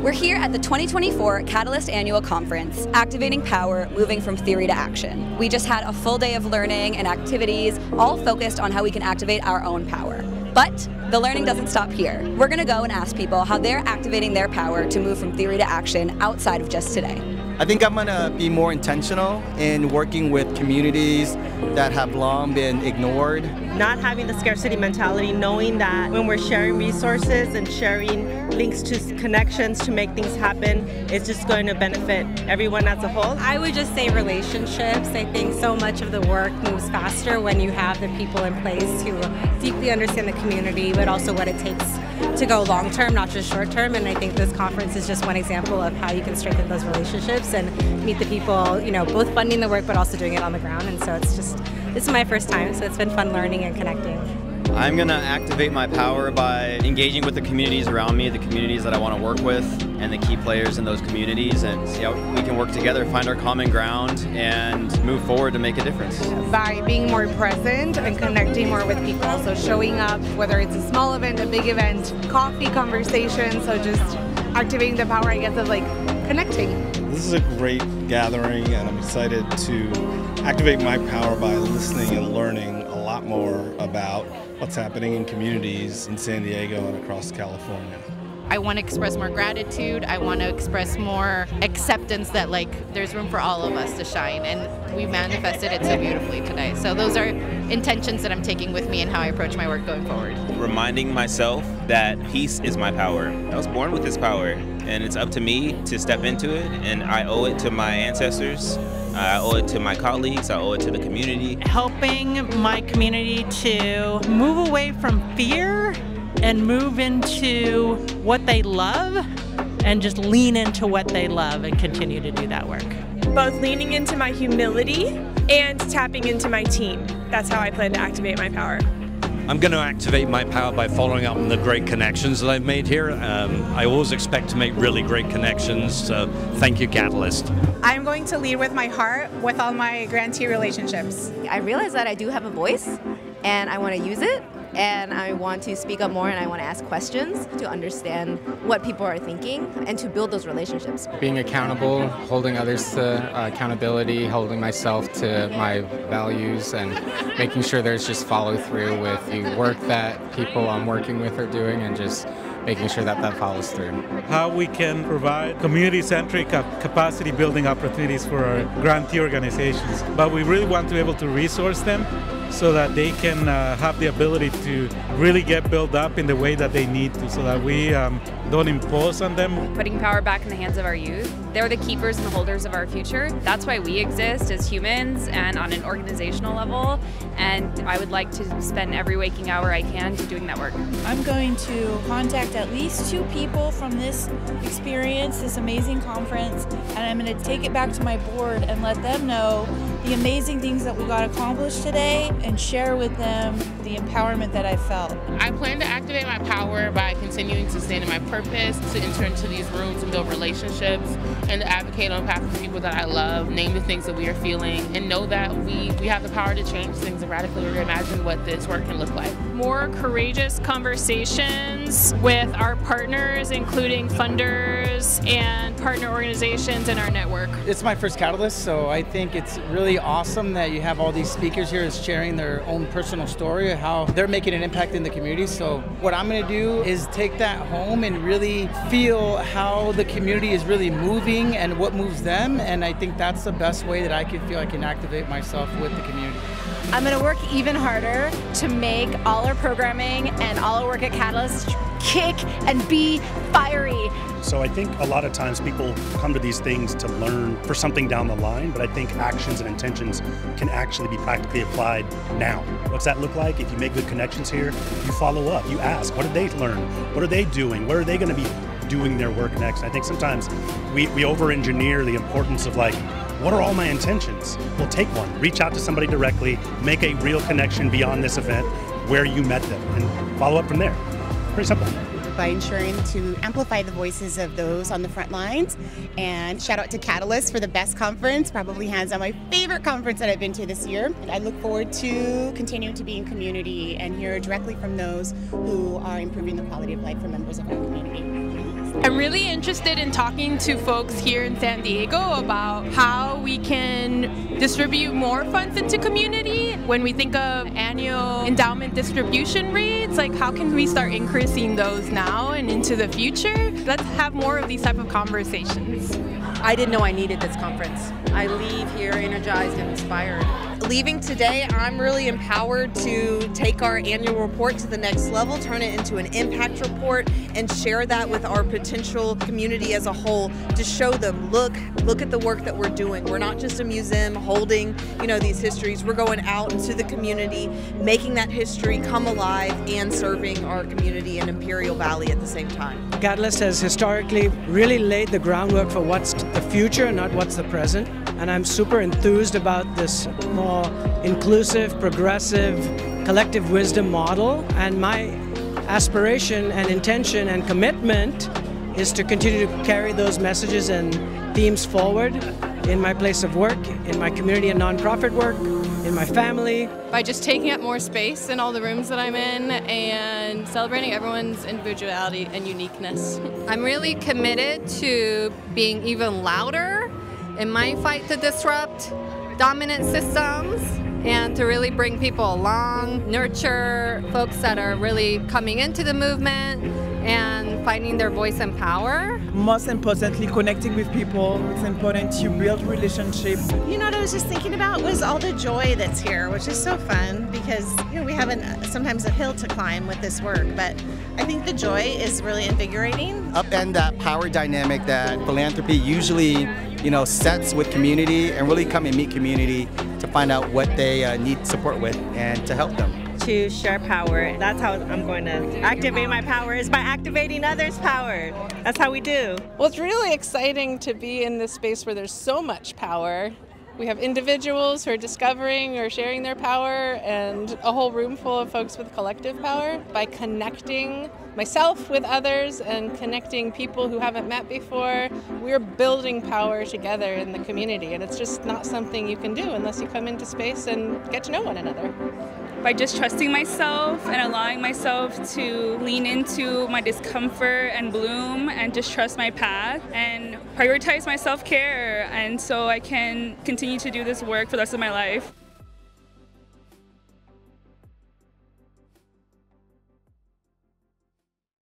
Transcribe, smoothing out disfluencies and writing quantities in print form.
We're here at the 2024 Catalyst Annual Conference, Activating Power, Moving from Theory to Action. We just had a full day of learning and activities, all focused on how we can activate our own power. But the learning doesn't stop here. We're going to go and ask people how they're activating their power to move from theory to action outside of just today. I think I'm going to be more intentional in working with communities that have long been ignored. Not having the scarcity mentality, knowing that when we're sharing resources and sharing links to connections to make things happen, it's just going to benefit everyone as a whole. I would just say relationships. I think so much of the work moves faster when you have the people in place who deeply understand the community, but also what it takes to go long term, not just short term. And I think this conference is just one example of how you can strengthen those relationships and meet the people, you know, both funding the work but also doing it on the ground. And so this is my first time, so it's been fun learning and connecting. I'm going to activate my power by engaging with the communities around me, the communities that I want to work with, and the key players in those communities, and see how we can work together, find our common ground, and move forward to make a difference. By being more present and connecting more with people, so showing up, whether it's a small event, a big event, coffee conversation, so just activating the power, I guess, of like connecting. This is a great gathering, and I'm excited to activate my power by listening and learning a lot more about what's happening in communities in San Diego and across California. I want to express more gratitude. I want to express more acceptance that there's room for all of us to shine, and we manifested it so beautifully today. So those are intentions that I'm taking with me and how I approach my work going forward. Reminding myself that peace is my power. I was born with this power, and it's up to me to step into it, and I owe it to my ancestors. I owe it to my colleagues, I owe it to the community. Helping my community to move away from fear and move into what they love and just lean into what they love and continue to do that work. Both leaning into my humility and tapping into my team. That's how I plan to activate my power. I'm going to activate my power by following up on the great connections that I've made here. I always expect to make really great connections, so thank you, Catalyst. I'm going to lead with my heart with all my grantee relationships. I realize that I do have a voice, and I want to use it, and I want to speak up more, and I want to ask questions to understand what people are thinking and to build those relationships. Being accountable, holding others to accountability, holding myself to my values, and making sure there's just follow through with the work that people I'm working with are doing, and just making sure that follows through. How we can provide community-centric capacity building opportunities for our grantee organizations, but we really want to be able to resource them so that they can have the ability to really get built up in the way that they need to, so that we don't impose on them. Putting power back in the hands of our youth. They're the keepers and the holders of our future. That's why we exist as humans and on an organizational level, and I would like to spend every waking hour I can to doing that work. I'm going to contact at least 2 people from this experience, this amazing conference, and I'm going to take it back to my board and let them know the amazing things that we got accomplished today and share with them the empowerment that I felt. I plan to activate my power by continuing to stand in my purpose, to enter into these rooms and build relationships, and to advocate on behalf of the people that I love, name the things that we are feeling, and know that we have the power to change things and radically reimagine what this work can look like. More courageous conversations with our partners, including funders and partner organizations in our network. It's my first Catalyst, so I think it's really awesome that you have all these speakers here sharing their own personal story of how they're making an impact in the community. So what I'm going to do is take that home and really feel how the community is really moving and what moves them, and I think that's the best way that I can feel I can activate myself with the community. I'm going to work even harder to make all our programming and all our work at Catalyst kick and be fiery. So I think a lot of times people come to these things to learn for something down the line, but I think actions and intentions can actually be practically applied now. What's that look like? If you make good connections here, you follow up, you ask, what did they learn? What are they doing? Where are they going to be doing their work next? I think sometimes we over-engineer the importance of what are all my intentions? Well, take one, reach out to somebody directly, make a real connection beyond this event where you met them, and follow up from there. Pretty simple. By ensuring to amplify the voices of those on the front lines. And shout out to Catalyst for the best conference, probably hands down my favorite conference that I've been to this year. And I look forward to continuing to be in community and hear directly from those who are improving the quality of life for members of our community. I'm really interested in talking to folks here in San Diego about how we can distribute more funds into community. When we think of annual endowment distribution rates, like how can we start increasing those now and into the future? Let's have more of these type of conversations. I didn't know I needed this conference. I leave here energized and inspired. Leaving today, I'm really empowered to take our annual report to the next level, turn it into an impact report, and share that with our potential community as a whole to show them, look at the work that we're doing. We're not just a museum holding, these histories. We're going out into the community, making that history come alive and serving our community in Imperial Valley at the same time. Catalyst has historically really laid the groundwork for what's the future and not what's the present. And I'm super enthused about this more inclusive, progressive, collective wisdom model. And my aspiration and intention and commitment is to continue to carry those messages and themes forward in my place of work, in my community and nonprofit work, in my family. By just taking up more space in all the rooms that I'm in and celebrating everyone's individuality and uniqueness. I'm really committed to being even louder in my fight to disrupt dominant systems and to really bring people along, nurture folks that are really coming into the movement and finding their voice and power. Most importantly, connecting with people. It's important to build relationships. You know what I was just thinking about was all the joy that's here, which is so fun because we have sometimes a hill to climb with this work, but I think the joy is really invigorating. Upend that power dynamic that philanthropy usually sets with community, and really come and meet community to find out what they need support with and to help them. To share power. That's how I'm going to activate my power, is by activating others' power. That's how we do. Well, it's really exciting to be in this space where there's so much power. We have individuals who are discovering or sharing their power and a whole room full of folks with collective power. By connecting myself with others and connecting people who haven't met before, we're building power together in the community, and it's just not something you can do unless you come into space and get to know one another. By just trusting myself and allowing myself to lean into my discomfort and bloom and just trust my path and prioritize my self-care, and so I can continue to do this work for the rest of my life.